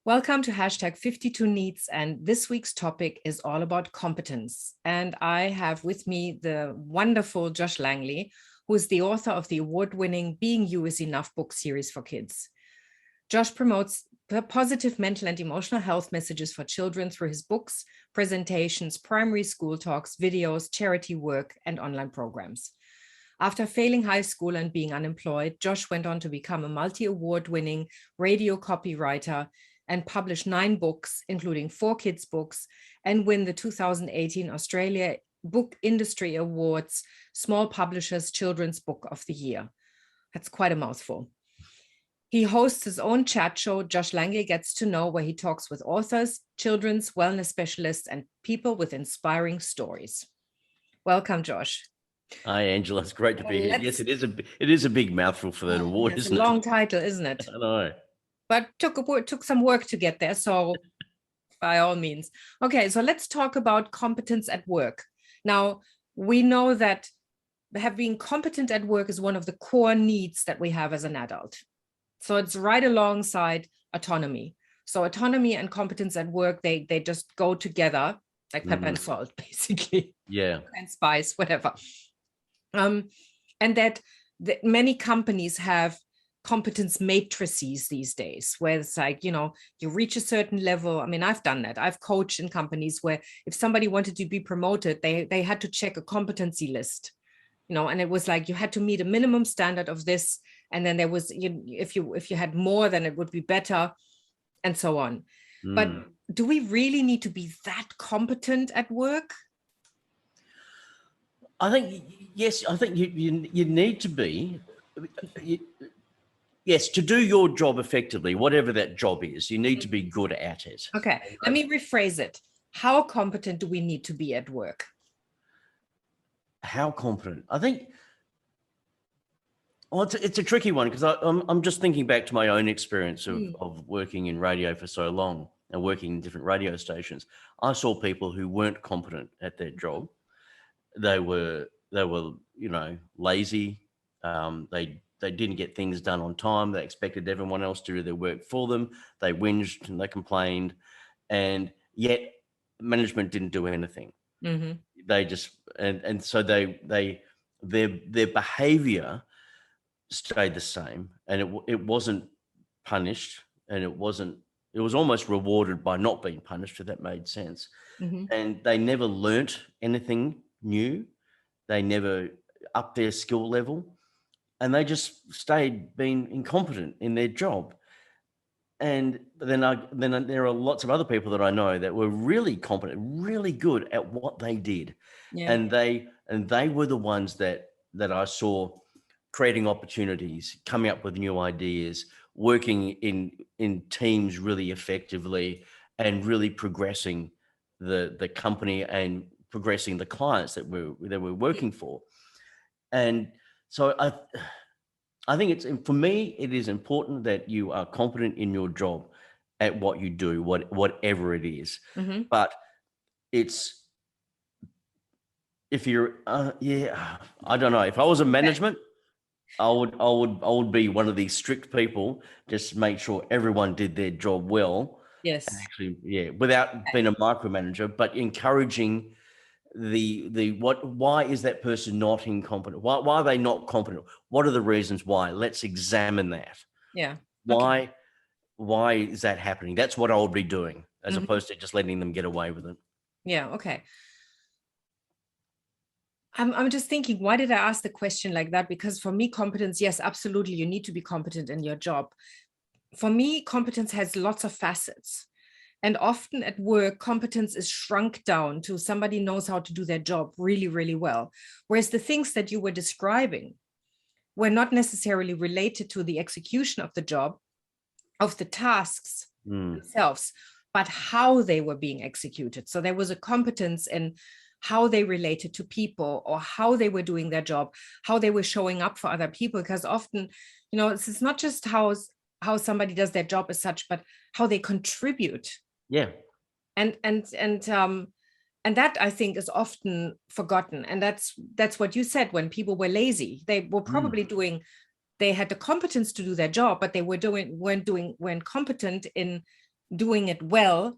Welcome to hashtag 52 Needs, and this week's topic is all about competence. And I have with me the wonderful Josh Langley, who is the author of the award-winning Being You Is Enough book series for kids. Josh promotes positive mental and emotional health messages for children through his books, presentations, primary school talks, videos, charity work, and online programs. After failing high school and being unemployed, Josh went on to become a multi-award-winning radio copywriter and publish 9 books, including 4 kids' books, and win the 2018 Australia Book Industry Awards Small Publishers Children's Book of the Year. That's quite a mouthful. He hosts his own chat show, Josh Langley Gets to Know, where he talks with authors, children's wellness specialists, and people with inspiring stories. Welcome, Josh. Hi, Angela. It's great to be here. Yes, it is a big mouthful for that award, isn't it? It's a long title, isn't it? I know. But took some work to get there, so by all means. Okay, so let's talk about competence at work. Now, we know that being competent at work is one of the core needs that we have as an adult. So it's right alongside autonomy. So autonomy and competence at work, they just go together like pepper and salt, basically. Yeah. And spice, whatever. And that many companies have competence matrices these days, where it's like, you reach a certain level. I mean, I've done that. I've coached in companies where if somebody wanted to be promoted, they had to check a competency list, and it was like you had to meet a minimum standard of this. And then there was, if you had more, then it would be better, and so on. But do we really need to be that competent at work? I think, yes, I think you need to be. Yes, to do your job effectively, whatever that job is, you need to be good at it. Okay, let me rephrase it. How competent do we need to be at work? How competent? I think, well, it's a tricky one, because I'm just thinking back to my own experience of working in radio for so long and working in different radio stations. I saw people who weren't competent at their job. They were lazy. They didn't get things done on time. They expected everyone else to do their work for them. They whinged and they complained, and yet management didn't do anything. Mm-hmm. They just and so their behavior stayed the same, and it wasn't punished, and it was almost rewarded by not being punished, if that made sense. Mm-hmm. And they never learnt anything new. They never upped their skill level. And they just stayed being incompetent in their job. And then there are lots of other people that I know that were really competent, really good at what they did. Yeah. And they were the ones that I saw creating opportunities, coming up with new ideas, working in teams really effectively, and really progressing the company and progressing the clients that we're working for. And so I think for me, it is important that you are competent in your job at what you do, whatever it is. Mm-hmm. But if you're, I don't know. If I was a management, I would be one of these strict people. Just make sure everyone did their job well. Yes. Actually, without being a micromanager, but encouraging why is that person not incompetent? Why are they not competent? What are the reasons why? Let's examine that. Yeah. Why is that happening? That's what I would be doing, as opposed to just letting them get away with it. Yeah. Okay. I'm just thinking, why did I ask the question like that? Because for me, competence, yes, absolutely, you need to be competent in your job. For me, competence has lots of facets. And often at work, competence is shrunk down to somebody knows how to do their job really, really well. Whereas the things that you were describing were not necessarily related to the execution of the job, of the tasks themselves, but how they were being executed. So there was a competence in how they related to people, or how they were doing their job, how they were showing up for other people. Because often, it's not just how somebody does their job as such, but how they contribute. Yeah. And that, I think, is often forgotten. And that's what you said. When people were lazy, they were probably they had the competence to do their job, but they weren't competent in doing it well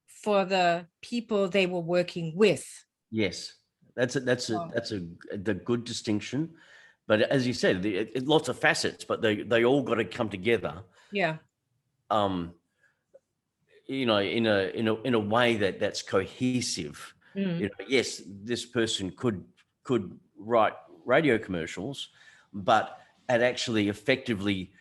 for the people they were working with. Yes, that's the good distinction. But as you said, lots of facets, but they all got to come together. Yeah. In a way that's cohesive. Yes, this person could write radio commercials, but at actually effectively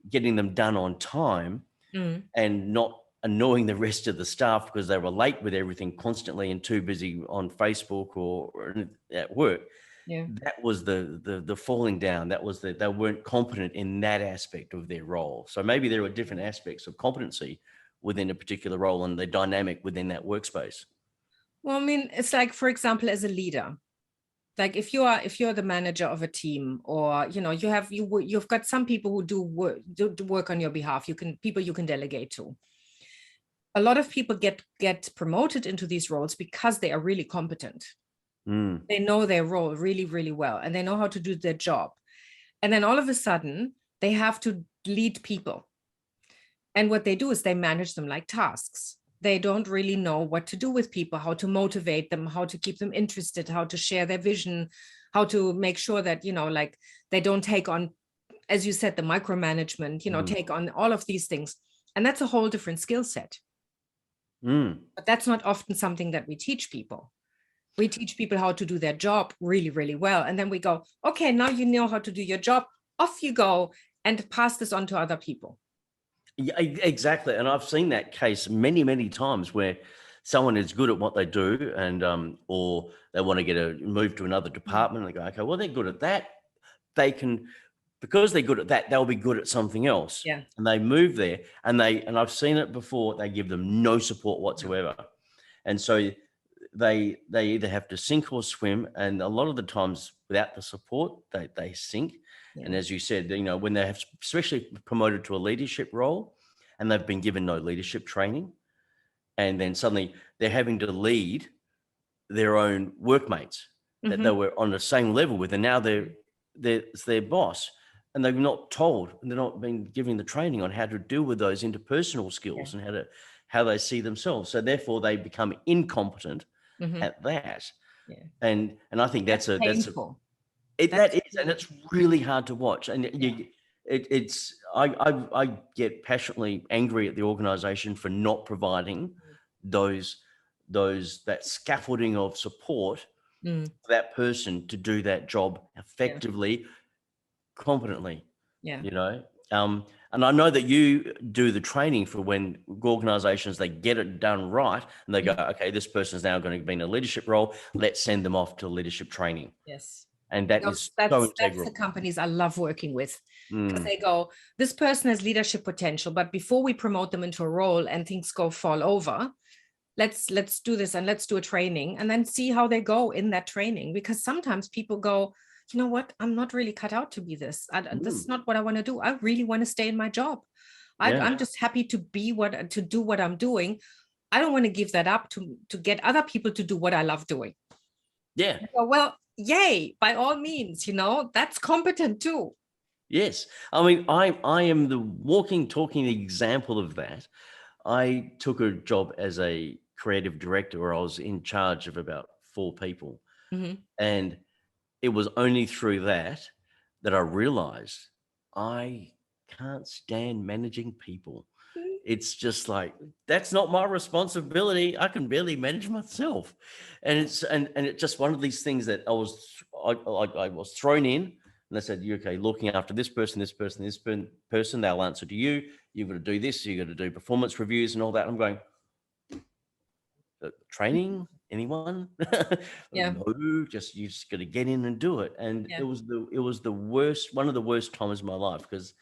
getting them done on time and not annoying the rest of the staff because they were late with everything constantly and too busy on Facebook or at work. Yeah. That was the falling down. That was they weren't competent in that aspect of their role. So maybe there were different aspects of competency within a particular role and the dynamic within that workspace. Well, I mean, it's like, for example, as a leader, like if you're the manager of a team, or you've got some people who do work on your behalf, you can delegate to. A lot of people get promoted into these roles because they are really competent. They know their role really, really well, and they know how to do their job. And then all of a sudden they have to lead people. And what they do is they manage them like tasks. They don't really know what to do with people, how to motivate them, how to keep them interested, how to share their vision, how to make sure that, like they don't take on, as you said, the micromanagement, take on all of these things. And that's a whole different skill set. But that's not often something that we teach people. We teach people how to do their job really, really well. And then we go, okay, now you know how to do your job. Off you go and pass this on to other people. Yeah, exactly. And I've seen that case many, many times where someone is good at what they do and or they want to get a move to another department. And they go, okay, well, they're good at that. They can, because they're good at that, they'll be good at something else. Yeah. And they move there and I've seen it before, they give them no support whatsoever. Yeah. And so they either have to sink or swim. And a lot of the times without the support, they sink. Yeah. And as you said, when they have especially promoted to a leadership role and they've been given no leadership training, and then suddenly they're having to lead their own workmates that they were on the same level with, and now it's their boss, and they've not told, and they're not been given the training on how to deal with those interpersonal skills and how they see themselves. So therefore, they become incompetent at that. Yeah. And I think that's painful. That is, and it's really hard to watch. And I get passionately angry at the organization for not providing that scaffolding of support for that person to do that job effectively, competently. Yeah. And I know that you do the training for when organizations, they get it done right and they go, okay, this person's now going to be in a leadership role. Let's send them off to leadership training. Yes. And that's so integral. That's the companies I love working with, because they go, this person has leadership potential, but before we promote them into a role and things fall over, let's do this and let's do a training and then see how they go in that training. Because sometimes people go, you know what, I'm not really cut out to be this. This is not what I want to do. I really want to stay in my job. I'm just happy to do what I'm doing. I don't want to give that up to get other people to do what I love doing. Yeah. So, well, yay, by all means, that's competent too. Yes. I mean, I am the walking, talking example of that. I took a job as a creative director where I was in charge of about 4 people. And it was only through that I realized I can't stand managing people. It's just like, that's not my responsibility. I can barely manage myself. And it's just one of these things that I was thrown in, and they said, okay, looking after this person, they'll answer to you. You've got to do this. You've got to do performance reviews and all that. I'm going, training, anyone? Yeah. No, you just got to get in and do it. And it was the worst, one of the worst times of my life, because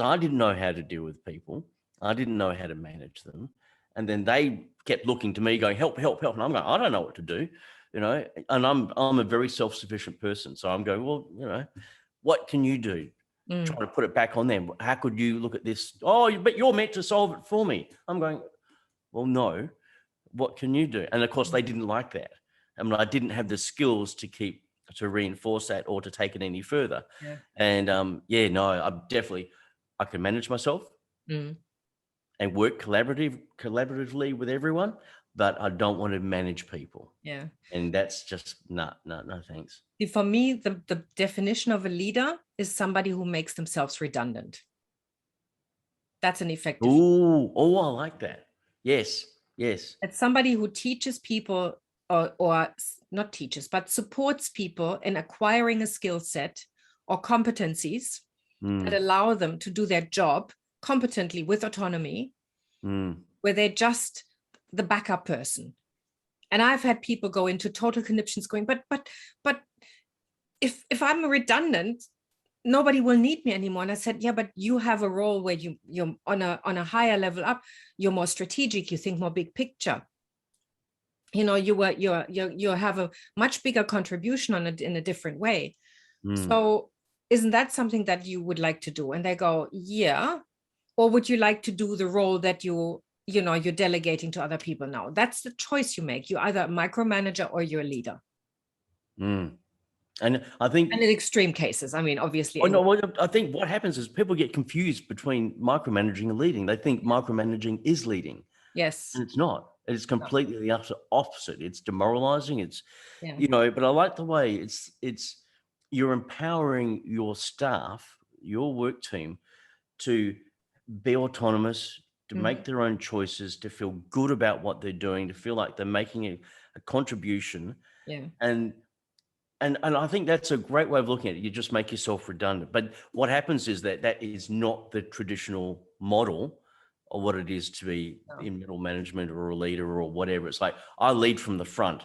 I didn't know how to deal with people. I didn't know how to manage them. And then they kept looking to me going, help. And I'm going, I don't know what to do, and I'm a very self-sufficient person. So I'm going, well, what can you do? Trying to put it back on them. How could you look at this? Oh, but you're meant to solve it for me. I'm going, well, no, what can you do? And of course they didn't like that. I mean, I didn't have the skills to reinforce that or to take it any further. Yeah. And I can manage myself. and work collaboratively with everyone, but I don't want to manage people. Yeah. And that's just no, thanks. For me, the definition of a leader is somebody who makes themselves redundant. That's an effective. Oh, I like that. Yes. It's somebody who teaches people or not teaches, but supports people in acquiring a skill set or competencies that allow them to do their job competently with autonomy, where they're just the backup person. And I've had people go into total conniptions going, but if I'm redundant, nobody will need me anymore. And I said, yeah, but you have a role where you're on a higher level up. You're more strategic. You think more big picture. You know, you have a much bigger contribution on it in a different way. So isn't that something that you would like to do? And they go, yeah. Or would you like to do the role that you're delegating to other people now? That's the choice you make. You're either a micromanager or you're a leader. And I think, and in extreme cases, I mean, obviously. I think what happens is people get confused between micromanaging and leading. They think micromanaging is leading. Yes. And it's not. It's completely the opposite. It's demoralizing. It's, Yeah. but I like the way it's you're empowering your staff, your work team, to be autonomous, to make their own choices, to feel good about what they're doing, to feel like they're making a contribution. Yeah. And I think that's a great way of looking at it. You just make yourself redundant. But what happens is that is not the traditional model of what it is to be in middle management or a leader or whatever. It's like, I lead from the front.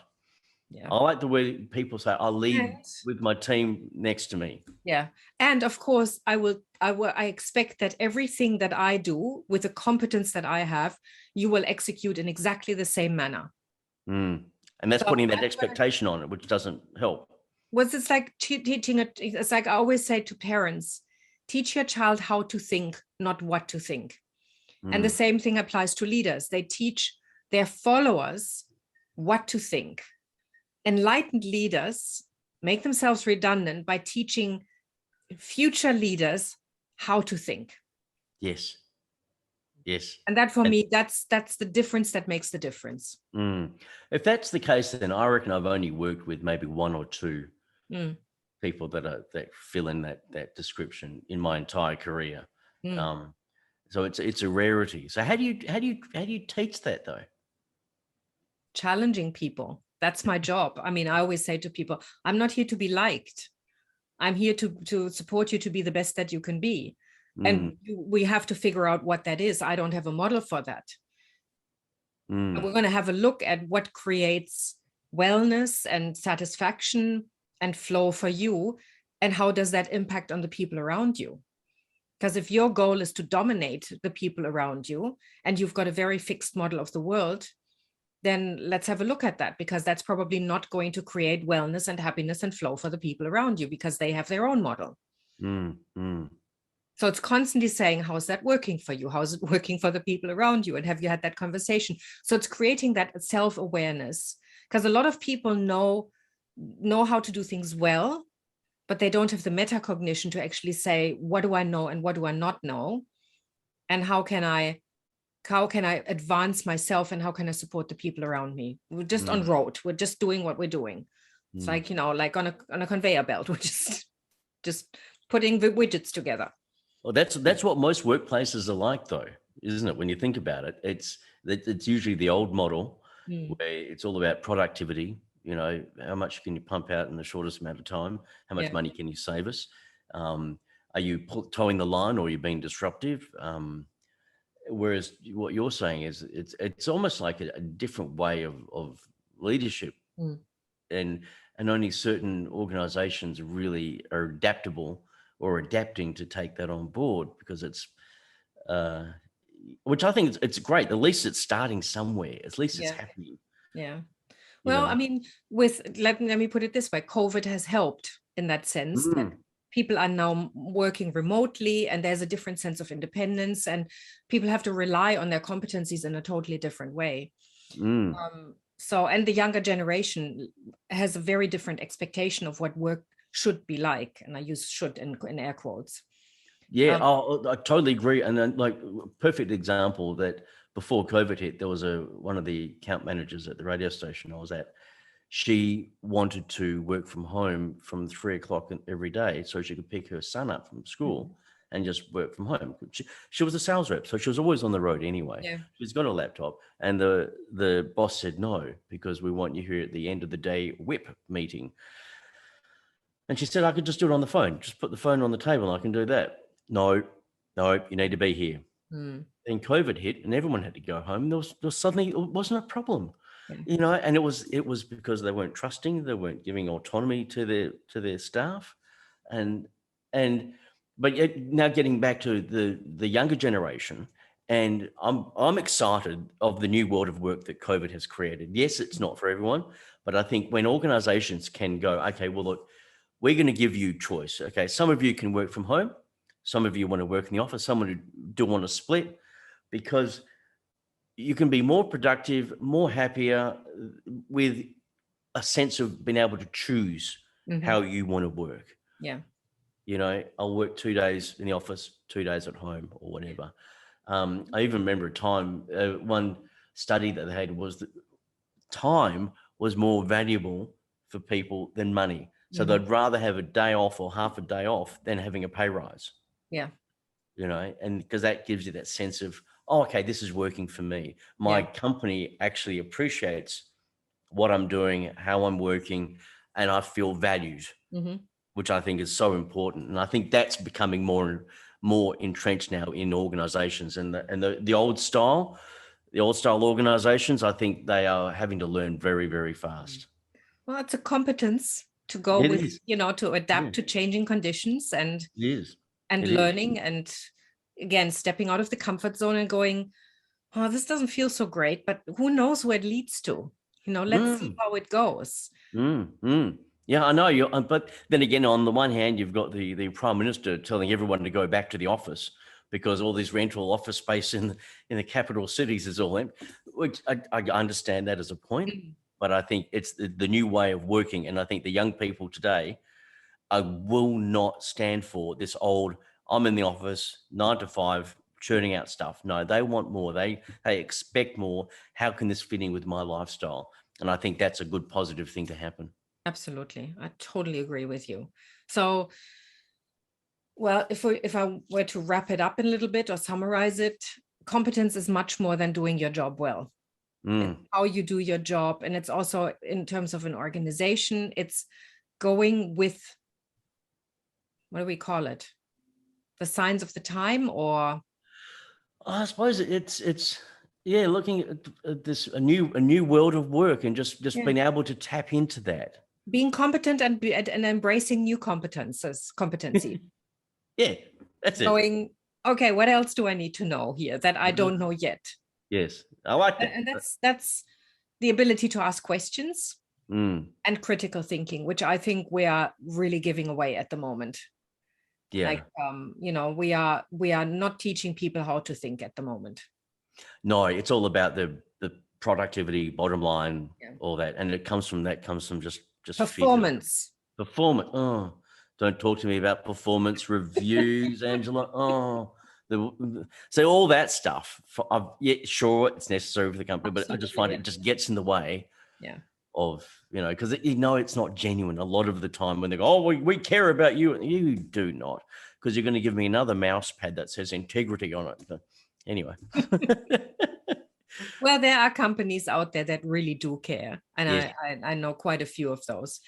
Yeah. I like the way people say, I lead with my team next to me. Yeah. And of course, I expect that everything that I do with the competence that I have, you will execute in exactly the same manner. And that's putting that expectation on it, which doesn't help. It's like teaching it. It's like I always say to parents, teach your child how to think, not what to think. And the same thing applies to leaders. They teach their followers what to think. Enlightened leaders make themselves redundant by teaching future leaders how to think. Yes. And that, for me, that's the difference that makes the difference. If that's the case, then I reckon I've only worked with maybe one or two people that fill in that description in my entire career. So it's a rarity. So how do you teach that though? Challenging people. That's my job. I mean, I always say to people, I'm not here to be liked. I'm here to support you to be the best that you can be. And we have to figure out what that is. I don't have a model for that. We're going to have a look at what creates wellness and satisfaction and flow for you, and how does that impact on the people around you? Because if your goal is to dominate the people around you and you've got a very fixed model of the world, then let's have a look at that, because that's probably not going to create wellness and happiness and flow for the people around you, because they have their own model. So it's constantly saying, how is that working for you? How is it working for the people around you? And have you had that conversation? So it's creating that self-awareness, because a lot of people know how to do things well, but they don't have the metacognition to actually say, what do I know and what do I not know? And how can I advance myself, and how can I support the people around me? We're just on road. We're just doing what we're doing. It's like, like on a conveyor belt. We're just putting the widgets together. Well, that's what most workplaces are like, though, isn't it? When you think about it, it's usually the old model where it's all about productivity. How much can you pump out in the shortest amount of time? How much money can you save us? Are you towing the line, or are you being disruptive? Whereas what you're saying is it's almost like a different way of leadership, and only certain organizations really are adaptable or adapting to take that on board, because it's which I think it's great. At least it's starting somewhere. At least it's happening. Yeah. Well, I mean, let me put it this way. COVID has helped in that sense that people are now working remotely, and there's a different sense of independence, and people have to rely on their competencies in a totally different way. And the younger generation has a very different expectation of what work should be like. And I use should in air quotes. Yeah, I totally agree. And then, like, perfect example that before COVID hit, there was one of the account managers at the radio station I was at. She wanted to work from home from 3 o'clock every day so she could pick her son up from school and just work from home. She was a sales rep, so she was always on the road anyway. Yeah. She's got a laptop, and the boss said no, because we want you here at the end of the day whip meeting. And she said, I could just do it on the phone. Just put the phone on the table and I can do that. No, you need to be here. Then COVID hit and everyone had to go home. There was suddenly, it wasn't a problem, and it was because they weren't trusting, they weren't giving autonomy to their staff. But yet now getting back to the younger generation, and I'm excited of the new world of work that COVID has created. Yes, it's not for everyone, but I think when organizations can go, okay, well, look, we're going to give you choice. Okay, some of you can work from home. Some of you want to work in the office. Some who do want to split, because you can be more productive, more happier, with a sense of being able to choose how you want to work. Yeah. I'll work 2 days in the office, 2 days at home, or whatever. I even remember a time, one study that they had was that time was more valuable for people than money. So they'd rather have a day off or half a day off than having a pay rise. Yeah. And because that gives you that sense of, oh, okay, this is working for me. My company actually appreciates what I'm doing, how I'm working, and I feel valued, which I think is so important. And I think that's becoming more entrenched now in organizations. And the old style organizations, I think they are having to learn very, very fast. Well, it's a competence to go It with, is. to adapt to changing conditions and It learning, and again, stepping out of the comfort zone and going, oh, this doesn't feel so great, but who knows where it leads to? Let's see how it goes. Yeah, I know. But then again, on the one hand, you've got the Prime Minister telling everyone to go back to the office because all this rental office space in the capital cities is all empty. Which I understand that as a point, but I think it's the new way of working. And I think the young people today will not stand for this old, I'm in the office 9 to 5 churning out stuff. No, they want more. They expect more. How can this fit in with my lifestyle? And I think that's a good positive thing to happen. Absolutely. I totally agree with you. So, well, if I were to wrap it up in a little bit or summarize it, competence is much more than doing your job well. How you do your job. And it's also in terms of an organization, it's going with, what do we call it? The signs of the time, or? I suppose it's looking at this a new world of work, and just being able to tap into that. Being competent and embracing new competency. Yeah, that's it. Going, okay, what else do I need to know here that I don't know yet? Yes, I like that. And that's the ability to ask questions and critical thinking, which I think we are really giving away at the moment. Yeah. Like, we are not teaching people how to think at the moment. No, it's all about the productivity, bottom line, all that. And it comes from just performance. Performance. Oh, don't talk to me about performance reviews, Angela. Oh, so all that stuff. Sure, it's necessary for the company, but I just find it just gets in the way. Yeah. Of, because it's not genuine a lot of the time when they go, oh, we care about you. You do not, because you're going to give me another mouse pad that says integrity on it. But anyway. Well, there are companies out there that really do care. And yes. I know quite a few of those.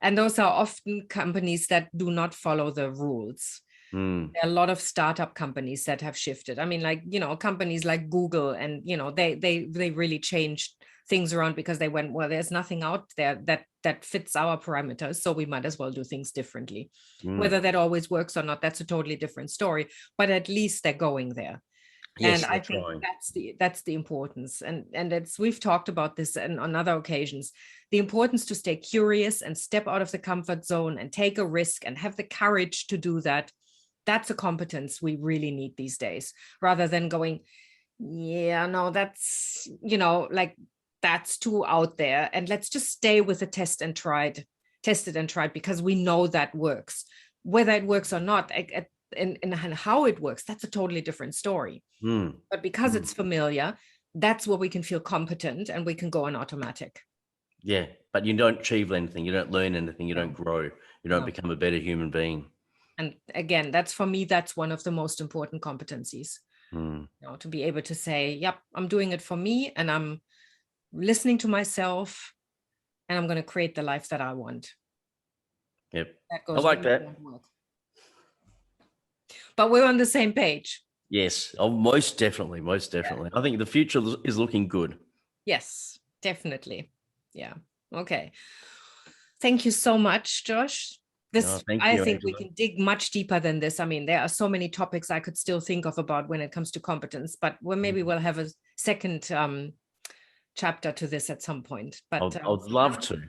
And those are often companies that do not follow the rules. There are a lot of startup companies that have shifted. I mean, like, companies like Google, and, they really changed things around because they went, well, there's nothing out there that fits our parameters, so we might as well do things differently. Whether that always works or not, that's a totally different story, but at least they're going there. Yes, and I think that's the importance. And we've talked about this on other occasions, the importance to stay curious and step out of the comfort zone and take a risk and have the courage to do that. That's a competence we really need these days, rather than going, that's, that's too out there, and let's just stay with the tested and tried because we know that works. Whether it works or not, and how it works, that's a totally different story. But because it's familiar, that's where we can feel competent and we can go on automatic. Yeah, but you don't achieve anything. You don't learn anything. You don't grow. You don't become a better human being. And again, that's for me, that's one of the most important competencies. You know, to be able to say, yep, I'm doing it for me and I'm listening to myself and I'm going to create the life that I want. Yep. That goes I like that. work. But we're on the same page. Yes. Oh, most definitely. Most definitely. Yeah. I think the future is looking good. Yes, definitely. Yeah. Okay. Thank you so much, Josh. I think Angela, we can dig much deeper than this. I mean, there are so many topics I could still think of about when it comes to competence, but maybe we'll have a second chapter to this at some point. But I would love to.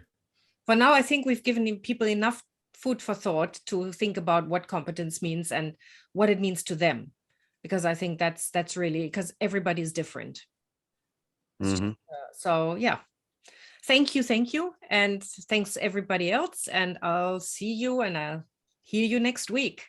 For now, I think we've given people enough food for thought to think about what competence means and what it means to them, because I think that's really, because everybody's different. So yeah. Thank you. And thanks everybody else. And I'll see you and I'll hear you next week.